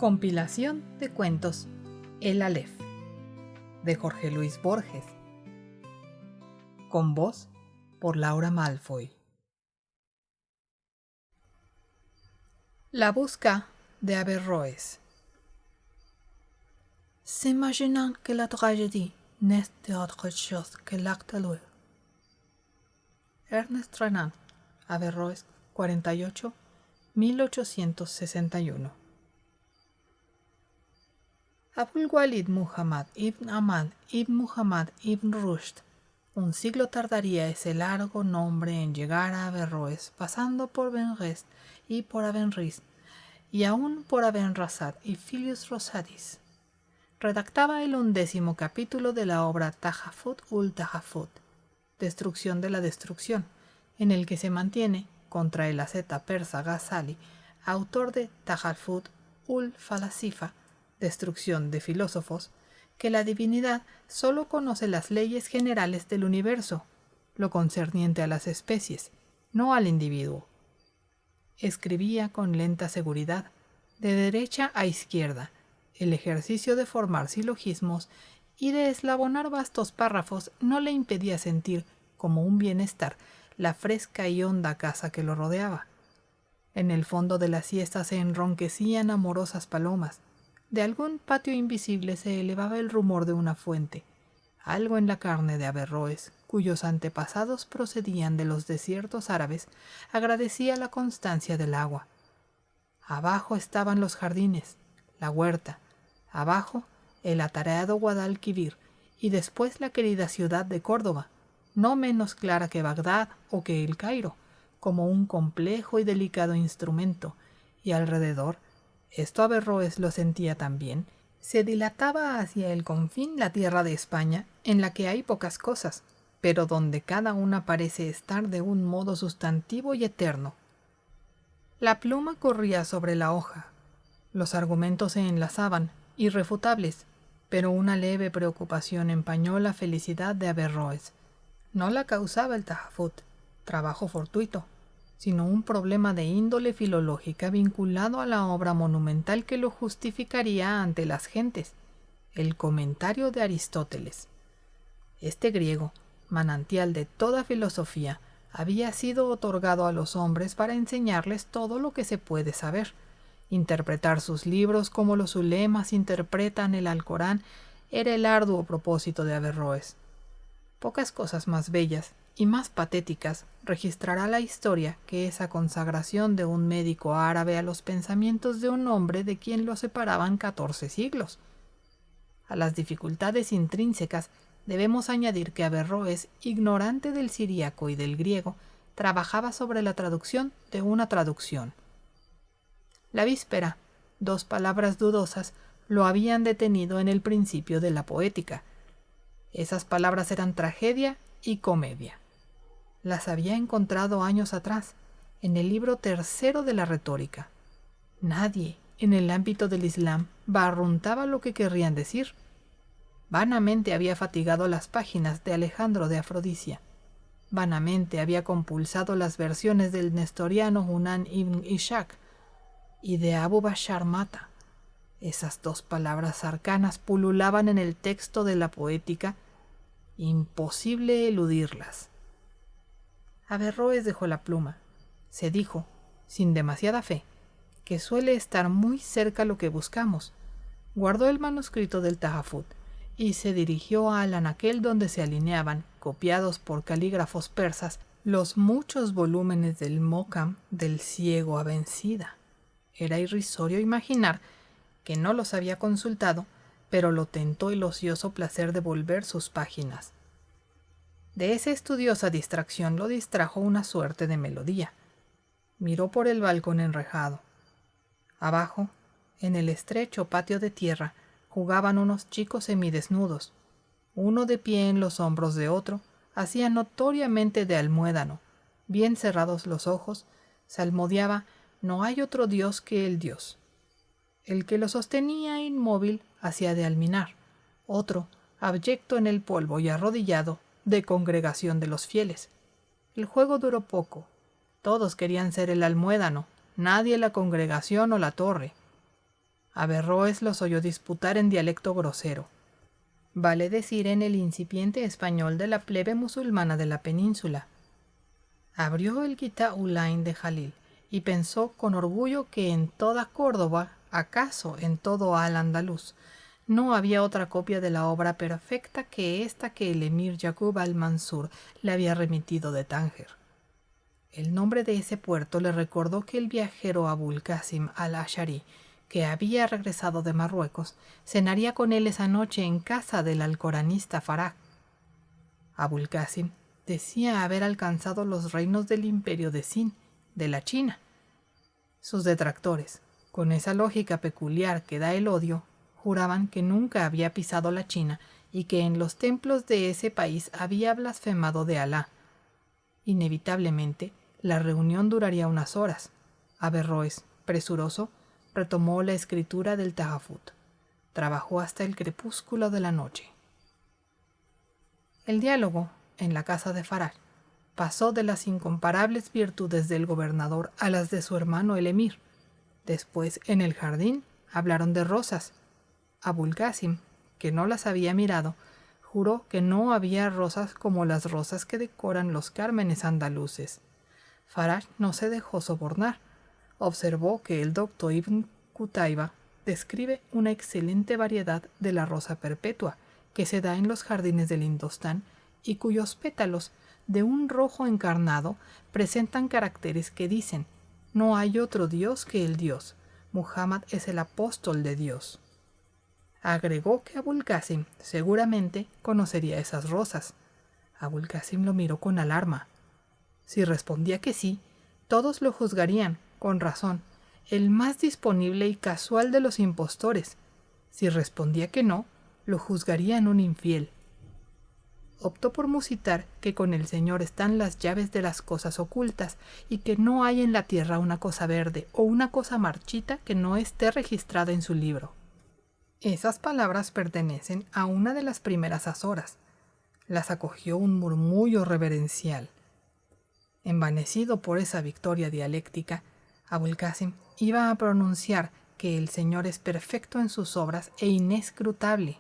Compilación de cuentos El Aleph, de Jorge Luis Borges, con voz por Laura Malfoy. La busca de Averroès. S'imaginant que la tragédie n'est autre chose que l'acte heureux. Ernest Renan, Averroès, 48, 1861. Abul Walid Muhammad ibn Ahmad ibn Muhammad ibn Rushd. Un siglo tardaría ese largo nombre en llegar a Averroès, pasando por Benrest y por Avenris, y aún por Abenrasad y Filius Rosadis. Redactaba el 11º capítulo de la obra Tahafut ul-Tahafut, Destrucción de la Destrucción, en el que se mantiene, contra el asceta persa Ghazali, autor de Tahafut ul-Falasifa, Destrucción de filósofos, que la divinidad sólo conoce las leyes generales del universo, lo concerniente a las especies, no al individuo. Escribía con lenta seguridad, de derecha a izquierda, el ejercicio de formar silogismos y de eslabonar vastos párrafos no le impedía sentir, como un bienestar, la fresca y honda casa que lo rodeaba. En el fondo de la siesta se enronquecían amorosas palomas. De algún patio invisible se elevaba el rumor de una fuente. Algo en la carne de Averroès, cuyos antepasados procedían de los desiertos árabes, agradecía la constancia del agua. Abajo estaban los jardines, la huerta, abajo el atareado Guadalquivir y después la querida ciudad de Córdoba, no menos clara que Bagdad o que el Cairo, como un complejo y delicado instrumento, y alrededor, esto Averroès lo sentía también, se dilataba hacia el confín la tierra de España, en la que hay pocas cosas, pero donde cada una parece estar de un modo sustantivo y eterno. La pluma corría sobre la hoja. Los argumentos se enlazaban, irrefutables, pero una leve preocupación empañó la felicidad de Averroès. No la causaba el Tahafut, trabajo fortuito, sino un problema de índole filológica vinculado a la obra monumental que lo justificaría ante las gentes, el comentario de Aristóteles. Este griego, manantial de toda filosofía, había sido otorgado a los hombres para enseñarles todo lo que se puede saber. Interpretar sus libros como los ulemas interpretan el Alcorán era el arduo propósito de Averroès. Pocas cosas más bellas y más patéticas registrará la historia que esa consagración de un médico árabe a los pensamientos de un hombre de quien lo separaban 14 siglos. A las dificultades intrínsecas debemos añadir que Averroès, ignorante del siríaco y del griego, trabajaba sobre la traducción de una traducción. La víspera, 2 palabras dudosas lo habían detenido en el principio de la poética. Esas palabras eran tragedia y comedia. Las había encontrado años atrás, en el libro 3 de la retórica. Nadie, en el ámbito del Islam, barruntaba lo que querrían decir. Vanamente había fatigado las páginas de Alejandro de Afrodisia. Vanamente había compulsado las versiones del nestoriano Hunan ibn Ishaq y de Abu Bashar Mata. Esas 2 palabras arcanas pululaban en el texto de la poética. Imposible eludirlas. Averroès dejó la pluma. Se dijo, sin demasiada fe, que suele estar muy cerca lo que buscamos. Guardó el manuscrito del Tahafut y se dirigió al anaquel donde se alineaban, copiados por calígrafos persas, los muchos volúmenes del Mokam del ciego Abencida. Era irrisorio imaginar que no los había consultado, pero lo tentó el ocioso placer de volver sus páginas. De esa estudiosa distracción lo distrajo una suerte de melodía. Miró por el balcón enrejado. Abajo, en el estrecho patio de tierra, jugaban unos chicos semidesnudos. Uno de pie en los hombros de otro, hacía notoriamente de almuédano. Bien cerrados los ojos, salmodiaba «No hay otro Dios que el Dios». El que lo sostenía inmóvil hacía de alminar, otro, abyecto en el polvo y arrodillado, de congregación de los fieles. El juego duró poco. Todos querían ser el almuédano, nadie la congregación o la torre. Averroes los oyó disputar en dialecto grosero, vale decir en el incipiente español de la plebe musulmana de la península. Abrió el Kitab-ul-Ain de Jalil y pensó con orgullo que en toda Córdoba, acaso en todo Al-Andalus, no había otra copia de la obra perfecta que esta que el emir Yaqub al-Mansur le había remitido de Tánger. El nombre de ese puerto le recordó que el viajero Abul Qasim al-Ashari, que había regresado de Marruecos, cenaría con él esa noche en casa del alcoranista Faraj. Abul Qasim decía haber alcanzado los reinos del imperio de Sin, de la China. Sus detractores, con esa lógica peculiar que da el odio, juraban que nunca había pisado la China y que en los templos de ese país había blasfemado de Alá. Inevitablemente, la reunión duraría unas horas. Averroes, presuroso, retomó la escritura del Tahafut. Trabajó hasta el crepúsculo de la noche. El diálogo, en la casa de Faraj, pasó de las incomparables virtudes del gobernador a las de su hermano el emir. Después, en el jardín, hablaron de rosas. Abul Qasim, que no las había mirado, juró que no había rosas como las rosas que decoran los cármenes andaluces. Faraj no se dejó sobornar. Observó que el doctor Ibn Qutayba describe una excelente variedad de la rosa perpetua que se da en los jardines del Indostán y cuyos pétalos, de un rojo encarnado, presentan caracteres que dicen: no hay otro Dios que el Dios, Muhammad es el apóstol de Dios. Agregó que Abul Qasim seguramente conocería esas rosas. Abul Qasim lo miró con alarma. Si respondía que sí, todos lo juzgarían, con razón, el más disponible y casual de los impostores. Si respondía que no, lo juzgarían un infiel. Optó por musitar que con el Señor están las llaves de las cosas ocultas y que no hay en la tierra una cosa verde o una cosa marchita que no esté registrada en su libro. Esas palabras pertenecen a una de las primeras azoras. Las acogió un murmullo reverencial. Envanecido por esa victoria dialéctica, Abul Qasim iba a pronunciar que el Señor es perfecto en sus obras e inescrutable.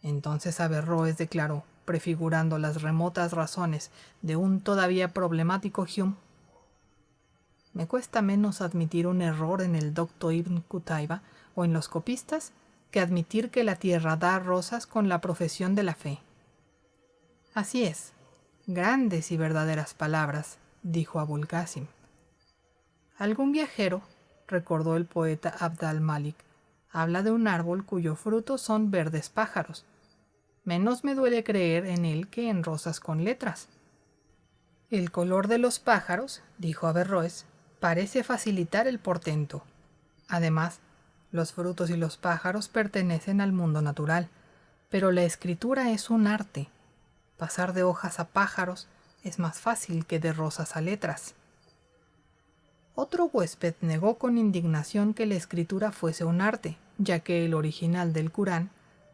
Entonces Averroes declaró, prefigurando las remotas razones de un todavía problemático Hume: me cuesta menos admitir un error en el doctor Ibn Qutayba o en los copistas que admitir que la tierra da rosas con la profesión de la fe. Así es, grandes y verdaderas palabras, dijo Abul Qasim. Algún viajero, recordó el poeta Abd al-Malik, habla de un árbol cuyo fruto son verdes pájaros. Menos me duele creer en él que en rosas con letras. El color de los pájaros, dijo Averroes, parece facilitar el portento. Además, los frutos y los pájaros pertenecen al mundo natural, pero la escritura es un arte. Pasar de hojas a pájaros es más fácil que de rosas a letras. Otro huésped negó con indignación que la escritura fuese un arte, ya que el original del Corán,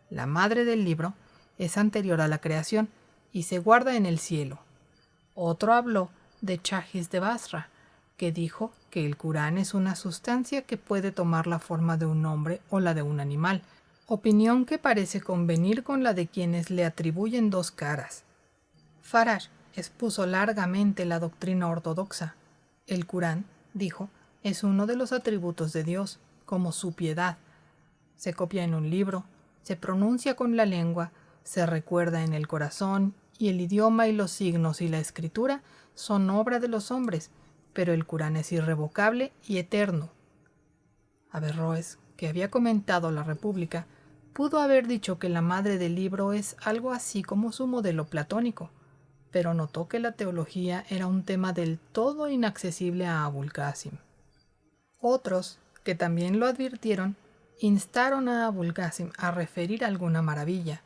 la madre del libro, es anterior a la creación y se guarda en el cielo. Otro habló de Chajis de Basra, que dijo que el Corán es una sustancia que puede tomar la forma de un hombre o la de un animal, opinión que parece convenir con la de quienes le atribuyen dos caras. Faraj expuso largamente la doctrina ortodoxa. El Corán, dijo, es uno de los atributos de Dios, como su piedad. Se copia en un libro, se pronuncia con la lengua, se recuerda en el corazón, y el idioma y los signos y la escritura son obra de los hombres, pero el Corán es irrevocable y eterno. Averroes, que había comentado La República, pudo haber dicho que la madre del libro es algo así como su modelo platónico, pero notó que la teología era un tema del todo inaccesible a Abul Qasim. Otros, que también lo advirtieron, instaron a Abul Qasim a referir alguna maravilla.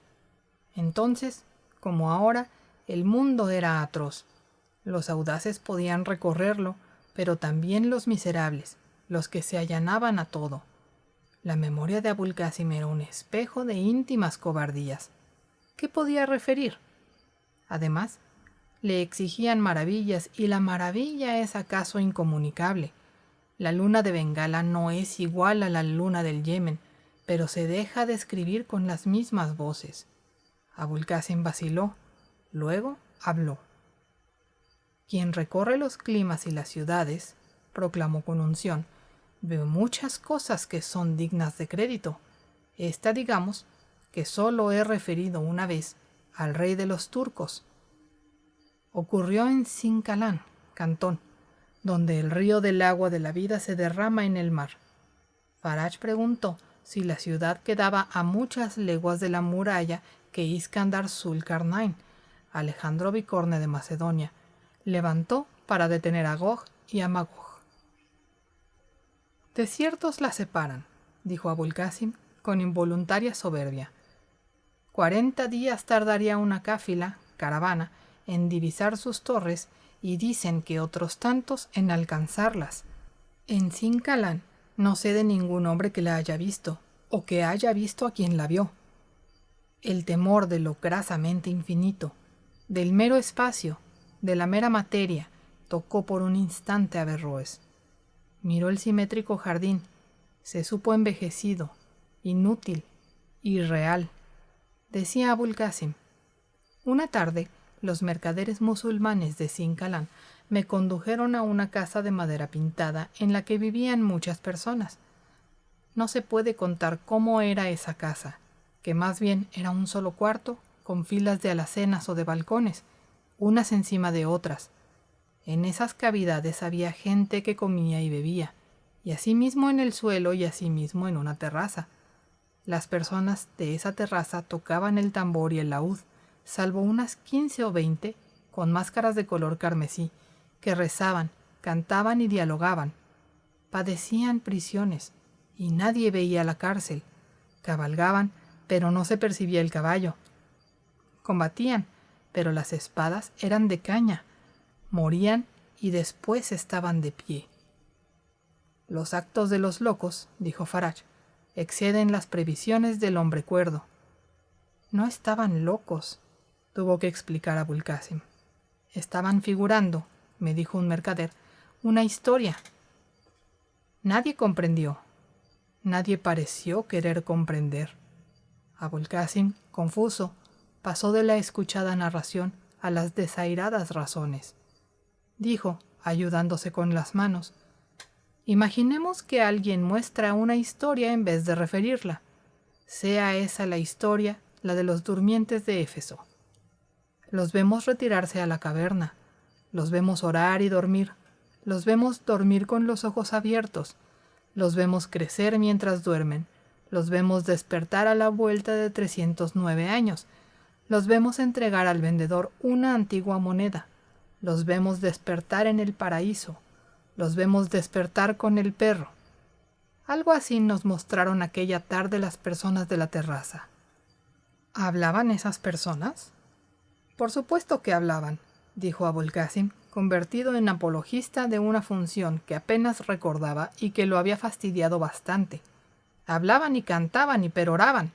Entonces, como ahora, el mundo era atroz. Los audaces podían recorrerlo, pero también los miserables, los que se allanaban a todo. La memoria de Abul Qasim era un espejo de íntimas cobardías. ¿Qué podía referir? Además, le exigían maravillas, y la maravilla es acaso incomunicable. La luna de Bengala no es igual a la luna del Yemen, pero se deja describir con las mismas voces. Abul Qasim vaciló, luego habló. Quien recorre los climas y las ciudades, proclamó con unción, ve muchas cosas que son dignas de crédito. Esta, digamos, que solo he referido una vez al rey de los turcos. Ocurrió en Sinkalán, Cantón, donde el río del agua de la vida se derrama en el mar. Faraj preguntó si la ciudad quedaba a muchas leguas de la muralla que Iskandar Zulkarnain, Alejandro Bicorne de Macedonia, levantó para detener a Gog y a Magog. Desiertos la separan, dijo Abul Qasim con involuntaria soberbia. 40 días tardaría una cáfila, caravana, en divisar sus torres y dicen que otros tantos en alcanzarlas. En Sinkalán no sé de ningún hombre que la haya visto o que haya visto a quien la vio. El temor de lo grasamente infinito, del mero espacio, de la mera materia, tocó por un instante a Averroes. Miró el simétrico jardín, se supo envejecido, inútil, irreal. Decía Abul Qasim: una tarde, los mercaderes musulmanes de Sinkalán me condujeron a una casa de madera pintada en la que vivían muchas personas. No se puede contar cómo era esa casa, que más bien era un solo cuarto, con filas de alacenas o de balcones, unas encima de otras. En esas cavidades había gente que comía y bebía, y asimismo en el suelo y asimismo en una terraza. Las personas de esa terraza tocaban el tambor y el laúd, salvo unas 15 o 20, con máscaras de color carmesí, que rezaban, cantaban y dialogaban. Padecían prisiones, y nadie veía la cárcel. Cabalgaban, pero no se percibía el caballo. Combatían, pero las espadas eran de caña. Morían y después estaban de pie. Los actos de los locos, dijo Faraj, exceden las previsiones del hombre cuerdo. No estaban locos, tuvo que explicar Abul Qasim. Estaban figurando, me dijo un mercader, una historia. Nadie comprendió. Nadie pareció querer comprender. Abul Qasim, confuso, pasó de la escuchada narración a las desairadas razones. Dijo, ayudándose con las manos: imaginemos que alguien muestra una historia en vez de referirla. Sea esa la historia, la de los durmientes de Éfeso. Los vemos retirarse a la caverna, los vemos orar y dormir, los vemos dormir con los ojos abiertos, los vemos crecer mientras duermen, los vemos despertar a la vuelta de 309 años, los vemos entregar al vendedor una antigua moneda, los vemos despertar en el paraíso, los vemos despertar con el perro. Algo así nos mostraron aquella tarde las personas de la terraza. ¿Hablaban esas personas? Por supuesto que hablaban, dijo Abul Qasim, convertido en apologista de una función que apenas recordaba y que lo había fastidiado bastante. Hablaban y cantaban y peroraban.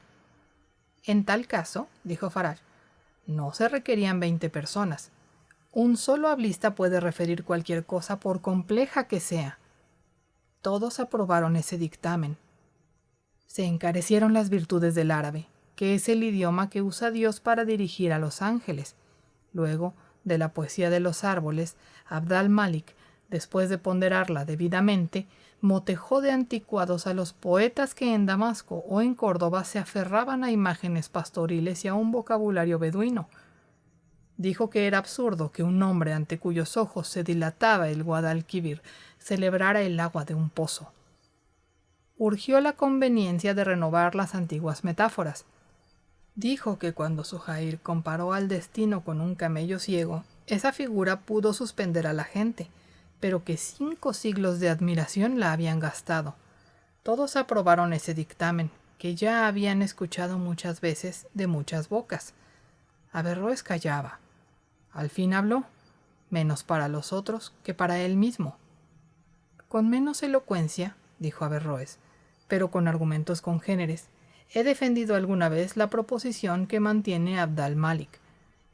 En tal caso, dijo Faraj, no se requerían 20 personas. Un solo hablista puede referir cualquier cosa por compleja que sea. Todos aprobaron ese dictamen. Se encarecieron las virtudes del árabe, que es el idioma que usa Dios para dirigir a los ángeles. Luego, de la poesía de los árboles, Abd al-Malik, después de ponderarla debidamente, motejó de anticuados a los poetas que en Damasco o en Córdoba se aferraban a imágenes pastoriles y a un vocabulario beduino. Dijo que era absurdo que un hombre ante cuyos ojos se dilataba el Guadalquivir celebrara el agua de un pozo. Urgió la conveniencia de renovar las antiguas metáforas. Dijo que cuando Zuhair comparó al destino con un camello ciego, esa figura pudo suspender a la gente, pero que 5 siglos de admiración la habían gastado. Todos aprobaron ese dictamen, que ya habían escuchado muchas veces de muchas bocas. Averroes callaba. Al fin habló, menos para los otros que para él mismo. Con menos elocuencia, dijo Averroes, pero con argumentos congéneres, he defendido alguna vez la proposición que mantiene Abd al-Malik.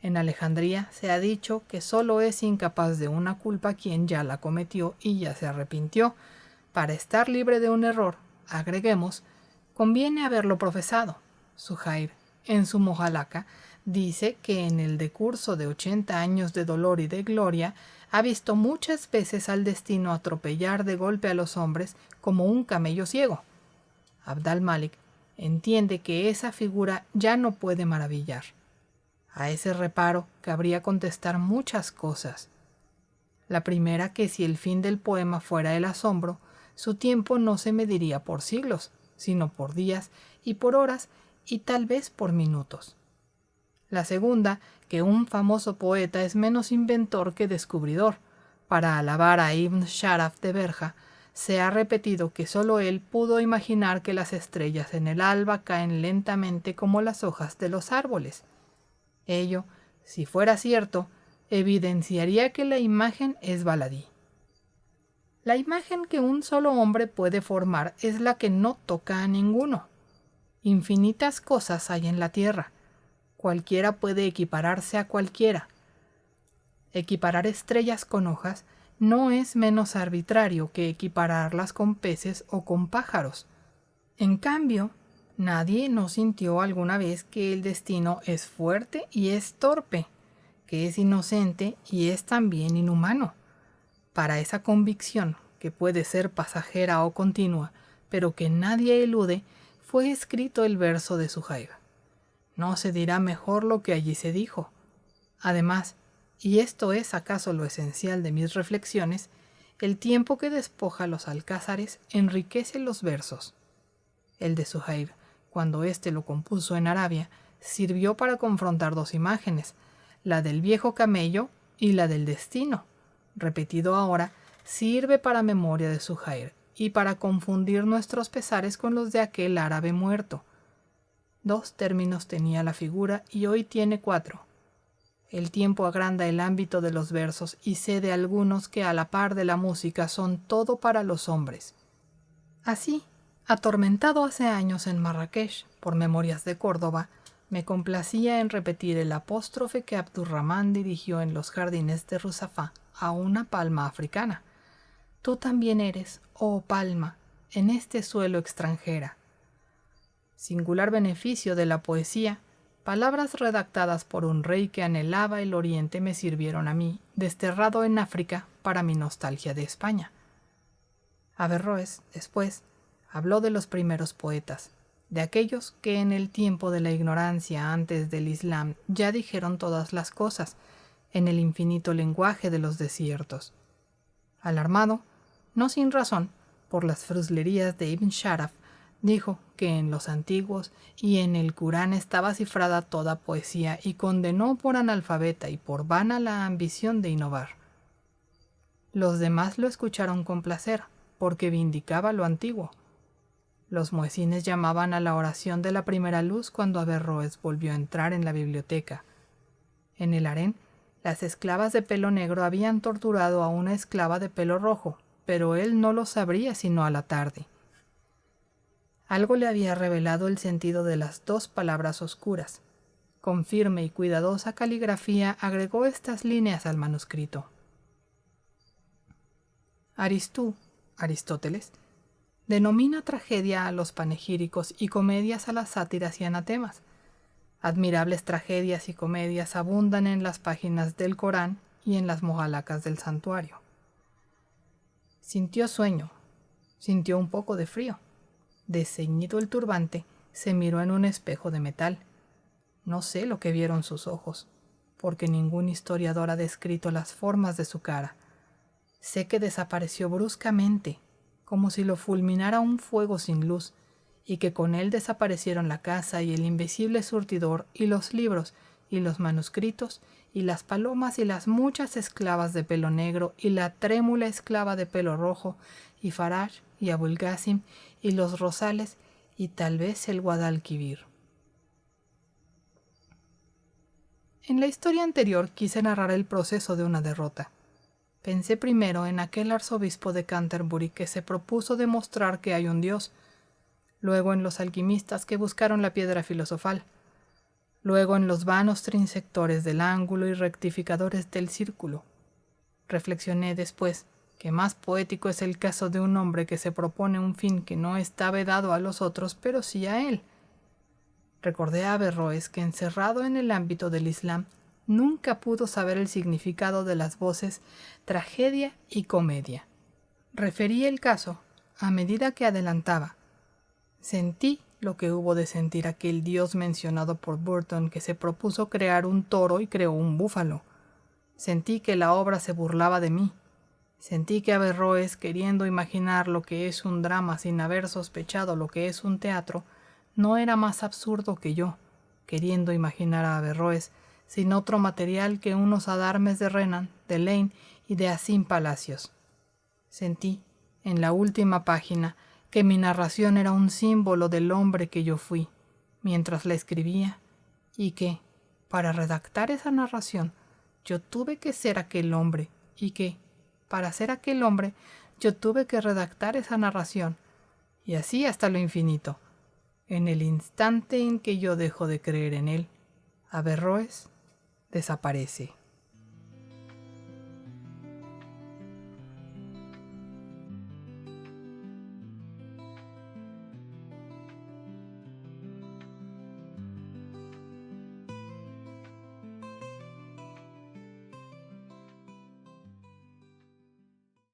En Alejandría se ha dicho que solo es incapaz de una culpa quien ya la cometió y ya se arrepintió, Para estar libre de un error, agreguemos, conviene haberlo profesado. Zuhair, en su Mojalaka, dice que en el decurso de 80 años de dolor y de gloria, ha visto muchas veces al destino atropellar de golpe a los hombres como un camello ciego. Abd al-Malik entiende que esa figura ya no puede maravillar. A ese reparo cabría contestar muchas cosas. La primera, que si el fin del poema fuera el asombro, su tiempo no se mediría por siglos, sino por días y por horas y tal vez por minutos. La segunda, que un famoso poeta es menos inventor que descubridor. Para alabar a Ibn Sharaf de Berja, se ha repetido que sólo él pudo imaginar que las estrellas en el alba caen lentamente como las hojas de los árboles. Ello, si fuera cierto, evidenciaría que la imagen es baladí. La imagen que un solo hombre puede formar es la que no toca a ninguno. Infinitas cosas hay en la tierra. Cualquiera puede equipararse a cualquiera. Equiparar estrellas con hojas no es menos arbitrario que equipararlas con peces o con pájaros. En cambio, nadie no sintió alguna vez que el destino es fuerte y es torpe, que es inocente y es también inhumano. Para esa convicción, que puede ser pasajera o continua, pero que nadie elude, fue escrito el verso de Zuhair. No se dirá mejor lo que allí se dijo. Además, y esto es acaso lo esencial de mis reflexiones, el tiempo que despoja los alcázares enriquece los versos. El de Zuhair, cuando éste lo compuso en Arabia, sirvió para confrontar dos imágenes, la del viejo camello y la del destino. Repetido ahora, sirve para memoria de Zuhair y para confundir nuestros pesares con los de aquel árabe muerto. 2 términos tenía la figura y hoy tiene 4. El tiempo agranda el ámbito de los versos y cede algunos que a la par de la música son todo para los hombres. Así, atormentado hace años en Marrakech por Memorias de Córdoba, me complacía en repetir el apóstrofe que Abdurrahman dirigió en los jardines de Rusafá a una palma africana. Tú también eres, oh palma, en este suelo extranjera. Singular beneficio de la poesía, palabras redactadas por un rey que anhelaba el oriente me sirvieron a mí, desterrado en África, para mi nostalgia de España. Averroes, después, habló de los primeros poetas, de aquellos que en el tiempo de la ignorancia antes del Islam ya dijeron todas las cosas, en el infinito lenguaje de los desiertos. Alarmado, no sin razón, por las fruslerías de Ibn Sharaf, dijo que en los antiguos y en el Corán estaba cifrada toda poesía y condenó por analfabeta y por vana la ambición de innovar. Los demás lo escucharon con placer, porque vindicaba lo antiguo. Los muecines llamaban a la oración de la primera luz cuando Averroes volvió a entrar en la biblioteca. En el harén, las esclavas de pelo negro habían torturado a una esclava de pelo rojo, pero él no lo sabría sino a la tarde. Algo le había revelado el sentido de las 2 palabras oscuras. Con firme y cuidadosa caligrafía agregó estas líneas al manuscrito. Aristóteles, denomina tragedia a los panegíricos y comedias a las sátiras y anatemas. Admirables tragedias y comedias abundan en las páginas del Corán y en las mojalacas del santuario. Sintió sueño, sintió un poco de frío. Desceñido el turbante, se miró en un espejo de metal. No sé lo que vieron sus ojos, porque ningún historiador ha descrito las formas de su cara. Sé que desapareció bruscamente, como si lo fulminara un fuego sin luz, y que con él desaparecieron la casa y el invisible surtidor y los libros y los manuscritos y las palomas y las muchas esclavas de pelo negro y la trémula esclava de pelo rojo y Faraj y Abul Qasim y los rosales y tal vez el Guadalquivir. En la historia anterior quise narrar el proceso de una derrota. Pensé primero en aquel arzobispo de Canterbury que se propuso demostrar que hay un Dios, luego en los alquimistas que buscaron la piedra filosofal, luego en los vanos trinsectores del ángulo y rectificadores del círculo. Reflexioné después que más poético es el caso de un hombre que se propone un fin que no está vedado a los otros, pero sí a él. Recordé a Averroes que, encerrado en el ámbito del Islam, nunca pudo saber el significado de las voces tragedia y comedia. Referí el caso a medida que adelantaba. Sentí lo que hubo de sentir aquel dios mencionado por Burton, que se propuso crear un toro y creó un búfalo. Sentí que la obra se burlaba de mí. Sentí que Averroes, queriendo imaginar lo que es un drama sin haber sospechado lo que es un teatro, no era más absurdo que yo, queriendo imaginar a Averroes sin otro material que unos adarmes de Renan, de Lane y de Assim Palacios. Sentí, en la última página, que mi narración era un símbolo del hombre que yo fui, mientras la escribía, y que, para redactar esa narración, yo tuve que ser aquel hombre, y que, para ser aquel hombre, yo tuve que redactar esa narración, y así hasta lo infinito. En el instante en que yo dejo de creer en él, Averroes desaparece.